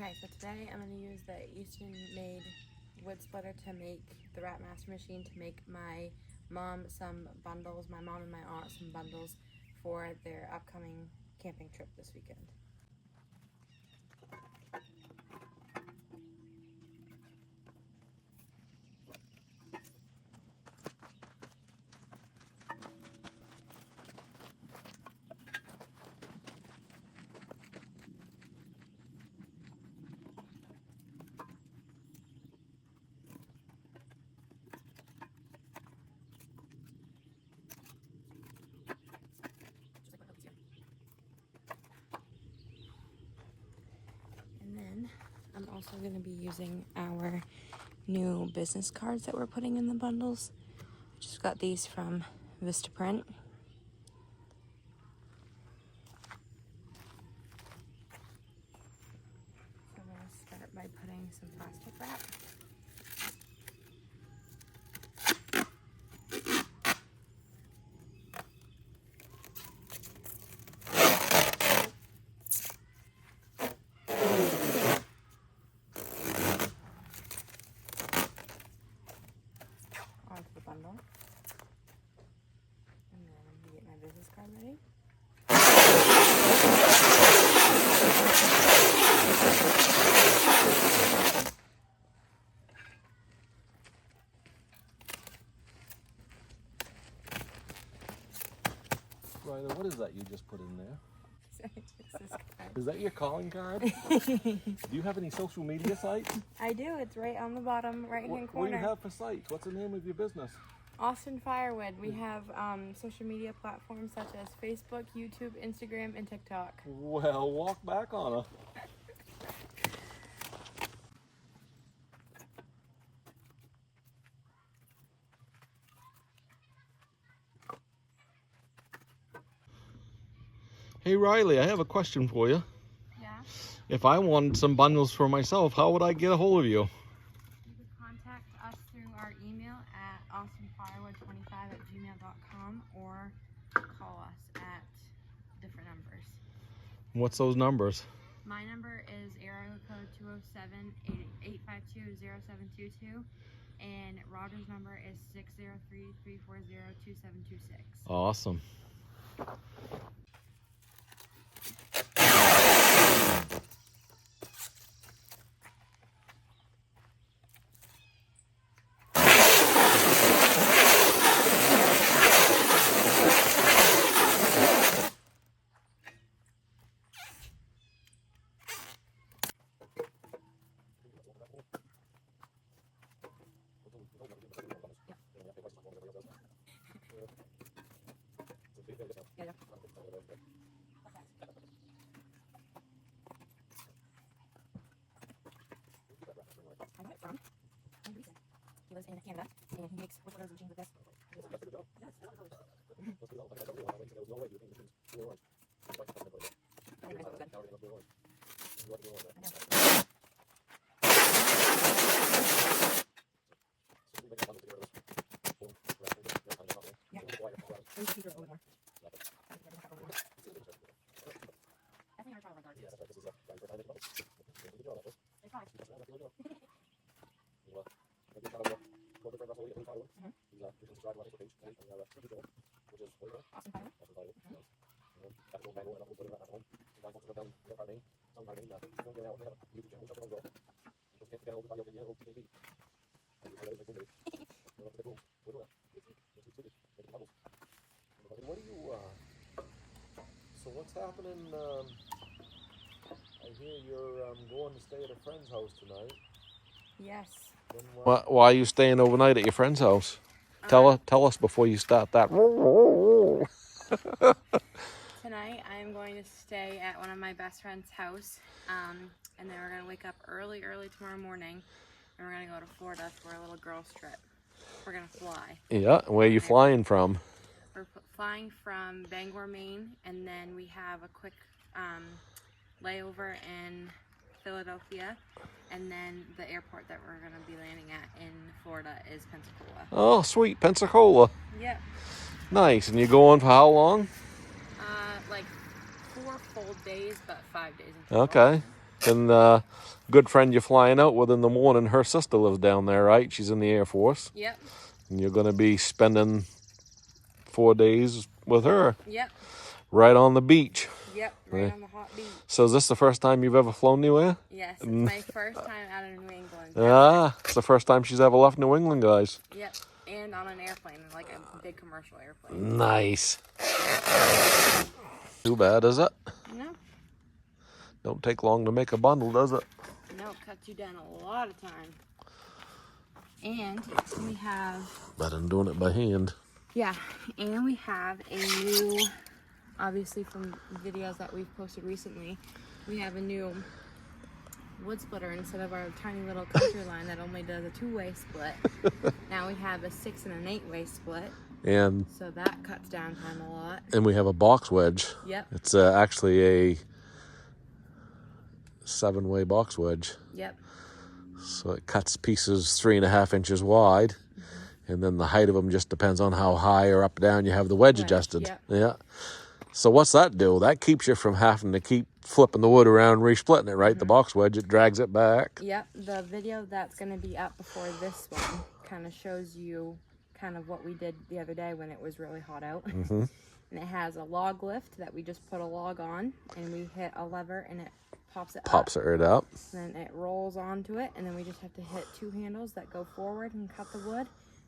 Okay, so today I'm going to use the Eastonmade wood splitter to make the Wrap Master machine to make my mom some bundles, my mom and my aunt some bundles for their upcoming camping trip this weekend. And then I'm also going to be using our new business cards that we're putting in the bundles. Just got these from Vistaprint. So I'm going to start by putting some plastic wrap. Onto the bundle. And then I'm going to get my business card ready. Ryleigh, what is that you just put in there? Business card. Is that your calling card? Do you have any social media sites? I do. It's right on the bottom right-hand What do corner. you have for sites? What's the name of your business? Austin Firewood. We have social media platforms such as Facebook, YouTube, Instagram, and TikTok. Well, walk back on her. Hey Ryleigh, I have a question for you. Yeah? If I wanted some bundles for myself, how would I get a hold of you? You can contact us through our email at austinfirewood25@gmail.com or call us at different numbers. What's those numbers? My number is area code 207-852-0722 and Roger's number is 603-340-2726. Awesome. I got it from Reason. He lives in Canada and he makes wood splitters and machines with this. So what's happening? I hear you're going to stay at a friend's house tonight. Yes. Why are you staying overnight at your friend's house? Tell us before you start that. Tonight I'm going to stay at one of my best friend's house, and then we're going to wake up early tomorrow morning, and we're going to go to Florida for a little girls trip. We're going to fly. Yeah, where are you flying from? We're flying from Bangor, Maine, and then we have a quick layover in Philadelphia, and then the airport that we're going to be landing at in Florida is Pensacola. Oh, sweet, Pensacola. Yep. Nice. And you're going for how long? Like 4 full days, but 5 days in total. Okay. And good friend you're flying out with in the morning, her sister lives down there, right? She's in the Air Force. Yep. And you're going to be spending 4 days with her. Yep. Right on the beach. Yep, right on the hot beach. So is this the first time you've ever flown anywhere? Yes, it's my first time out of New England. Ah, it's the first time she's ever left New England, guys. Yep, and on an airplane, like a big commercial airplane. Nice. Too bad, is it? No. Don't take long to make a bundle, does it? No, it cuts you down a lot of time. And we have... Better than doing it by hand. Yeah, and we have a new, obviously from videos that we've posted recently, we have a new wood splitter instead of our tiny little country line that only does a 2-way split. Now we have a 6 and an 8-way split. And so that cuts down time a lot. And we have a box wedge. Yep. It's actually a 7-way box wedge. Yep. So it cuts pieces 3.5 inches wide. And then the height of them just depends on how high or up down you have the wedge adjusted. Yep. Yeah. So what's that do? That keeps you from having to keep flipping the wood around, re-splitting it, right? The box wedge, it drags it back. Yep. The video that's going to be up before this one kind of shows you kind of what we did the other day when it was really hot out. And it has a log lift that we just put a log on, and we hit a lever and it pops it it right up. Then it rolls onto it, and then we just have to hit 2 handles that go forward and cut the wood.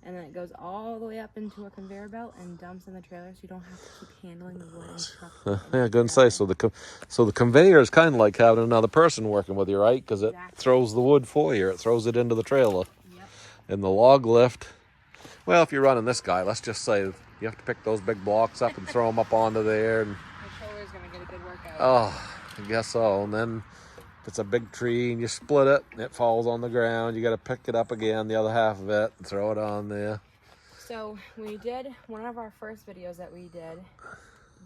And then it goes all the way up into a conveyor belt and dumps in the trailer, so you don't have to keep handling the wood and truck. Yeah, I couldn't say. So the conveyor is kind of like having another person working with you, right? Because it throws the wood for you. It throws it into the trailer. Yep. And the log lift, well, if you're running this guy, let's just say you have to pick those big blocks up and throw them up onto there. And my shoulder's going to get a good workout. Oh, I guess so. And then if it's a big tree and you split it, it falls on the ground. You got to pick it up again, the other half of it, and throw it on there. So we did one of our first videos that we did,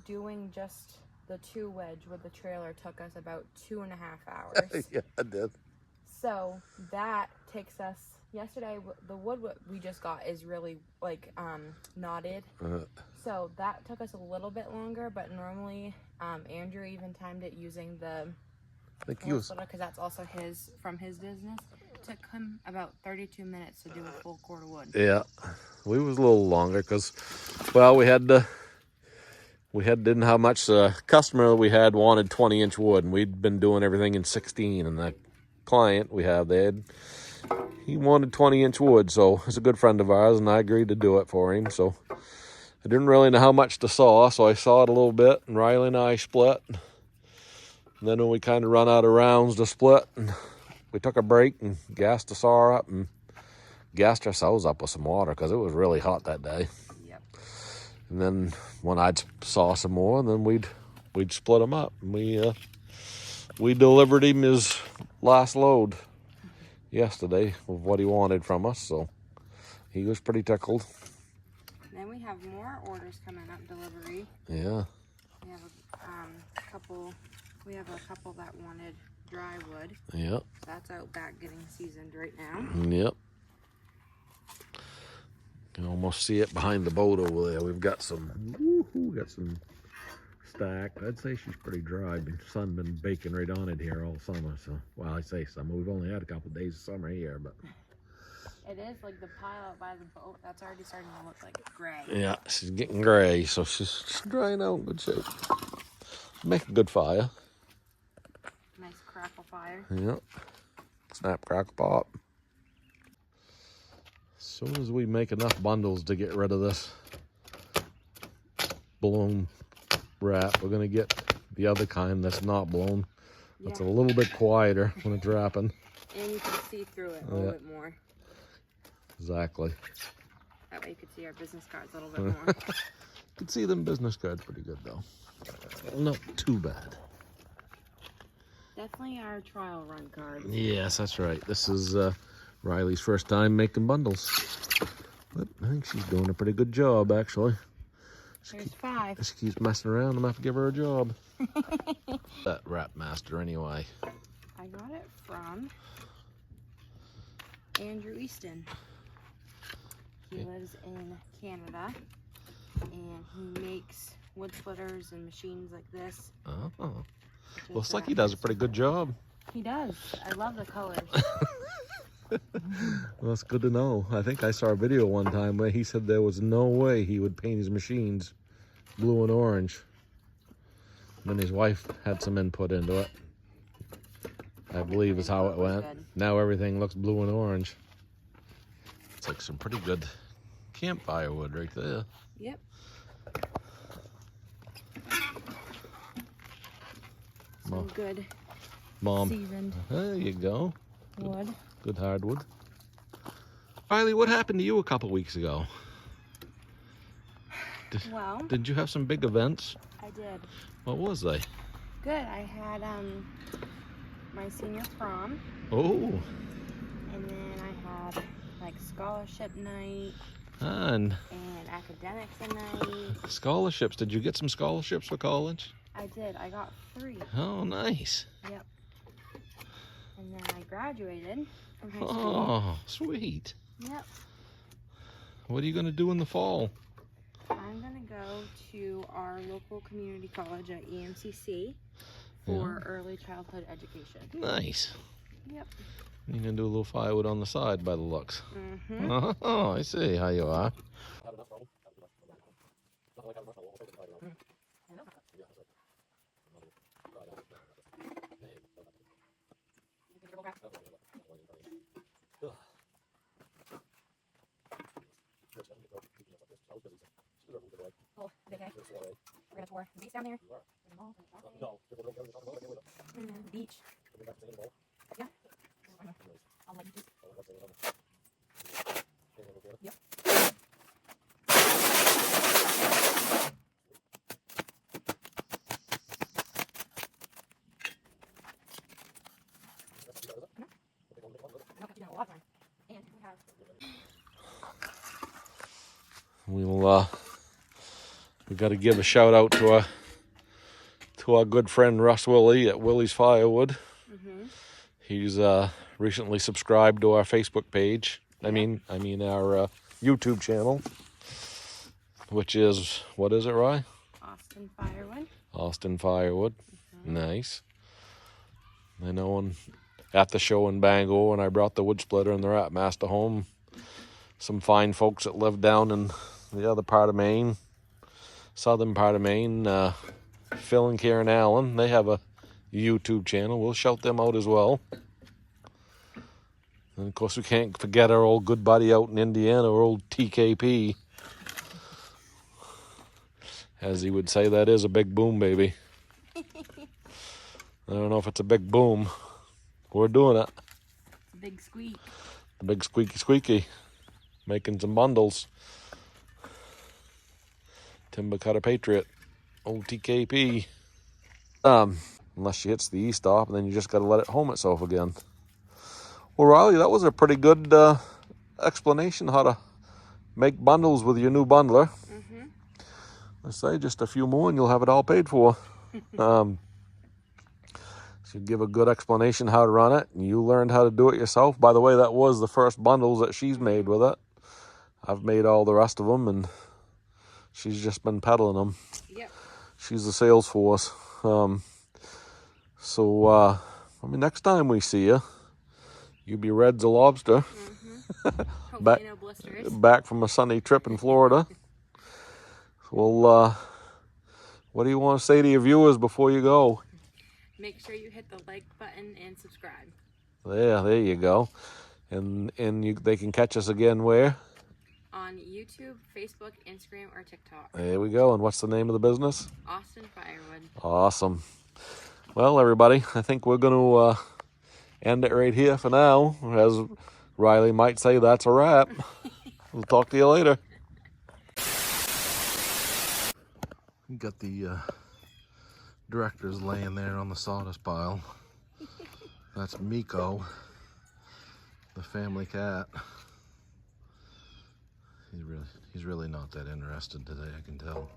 doing just the 2 wedge with the trailer took us about 2.5 hours. Yeah, it did. So that takes us, yesterday, the wood we just got is really like knotted. So that took us a little bit longer, but normally Andrew even timed it using the because that's also from his business. It took him about 32 minutes to do a full cord of wood. Yeah, we was a little longer because, well, we didn't have much. The customer we had wanted 20-inch wood, and we'd been doing everything in 16. And the client we have, he wanted 20-inch wood, so it's a good friend of ours, and I agreed to do it for him. So I didn't really know how much to saw, so I sawed a little bit, and Ryleigh and I split. And then when we kind of run out of rounds to split, and we took a break and gassed the saw up and gassed ourselves up with some water because it was really hot that day. Yep. And then when I'd saw some more, then we'd split them up. And we delivered him his last load yesterday with what he wanted from us, so he was pretty tickled. Then we have more orders coming up, delivery. Yeah. We have a couple. We have a couple that wanted dry wood. Yep. That's out back getting seasoned right now. Yep. You can almost see it behind the boat over there. We've got some stacked. I'd say she's pretty dry. The sun been baking right on it here all summer. So, well, I say summer. We've only had a couple of days of summer here, but it is like the pile out by the boat. That's already starting to look like gray. yeah, she's getting gray, so she's drying out in good shape. Make a good fire. Nice crackle fire. Yep. Snap, crackle, pop. As soon as we make enough bundles to get rid of this blown wrap, we're going to get the other kind that's not blown. That's a little bit quieter when it's wrapping. And you can see through it a little bit more. Exactly. That way you can see our business cards a little bit more. You can see them business cards pretty good, though. Not too bad. Definitely our trial run card. Yes, that's right. This is Ryleigh's first time making bundles. But I think she's doing a pretty good job, actually. There's 5. She keeps messing around. I'm going to have to give her a job. That Wrap Master, anyway. I got it from Andrew Easton. He lives in Canada, and he makes wood splitters and machines like this. Oh. Looks like he does a pretty good job. He does. I love the colors. Well, that's good to know. I think I saw a video one time where he said there was no way he would paint his machines blue and orange. Then his wife had some input into it. I believe is how it went. Now everything looks blue and orange. It's like some pretty good campfire wood right there. Yep. Some good seasoned There you go. wood. Good hardwood. Ryleigh, what happened to you a couple weeks ago? Did you have some big events? I did. What was they? Good. I had my senior prom. Oh. And then I had like scholarship night. And academics night. Scholarships. Did you get some scholarships for college? I did. I got 3. Oh, nice. Yep. And then I graduated from high school. Oh, sweet. Yep. What are you going to do in the fall? I'm going to go to our local community college at EMCC for early childhood education. Nice. Yep. You're going to do a little firewood on the side by the looks. Mm-hmm. Oh, I see how you are. Oh, okay. We're gonna tour the beach down there. Beach. Yeah. I'll let you just. Yep. We got to give a shout out to our good friend Russ Willie at Willie's Firewood. Mm-hmm. He's recently subscribed to our Facebook page. Yeah. I mean our YouTube channel, which is, what is it, Rye? Austin Firewood. Austin Firewood. Mm-hmm. Nice. I know at the show in Bangor when I brought the wood splitter and the Wrap Master home, some fine folks that live down in the other part of Maine, southern part of Maine, Phil and Karen Allen, they have a YouTube channel. We'll shout them out as well. And of course we can't forget our old good buddy out in Indiana, our old TKP. As he would say, that is a big boom, baby. I don't know if it's a big boom. We're doing it. Big squeak. The big squeaky squeaky. Making some bundles. Timber Cutter Patriot. Old TKP. Unless she hits the E-stop, and then you just got to let it home itself again. Well, Ryleigh, that was a pretty good explanation how to make bundles with your new bundler. Mm-hmm. Let's say just a few more and you'll have it all paid for. She'd give a good explanation how to run it, and you learned how to do it yourself. By the way, that was the first bundles that she's made with it. I've made all the rest of them, and she's just been peddling them. Yep. She's the sales force. Next time we see you, you be red as a lobster. Mm-hmm. Hopefully no blisters. Back from a sunny trip in Florida. Well, what do you want to say to your viewers before you go? Make sure you hit the like button and subscribe. There you go. And they can catch us again where? On YouTube, Facebook, Instagram, or TikTok. There we go. And what's the name of the business? Austin Firewood. Awesome. Well, everybody, I think we're going to end it right here for now. As Ryleigh might say, that's a wrap. We'll talk to you later. Got the directors laying there on the sawdust pile. That's Miko, the family cat. He's really not that interested today, I can tell.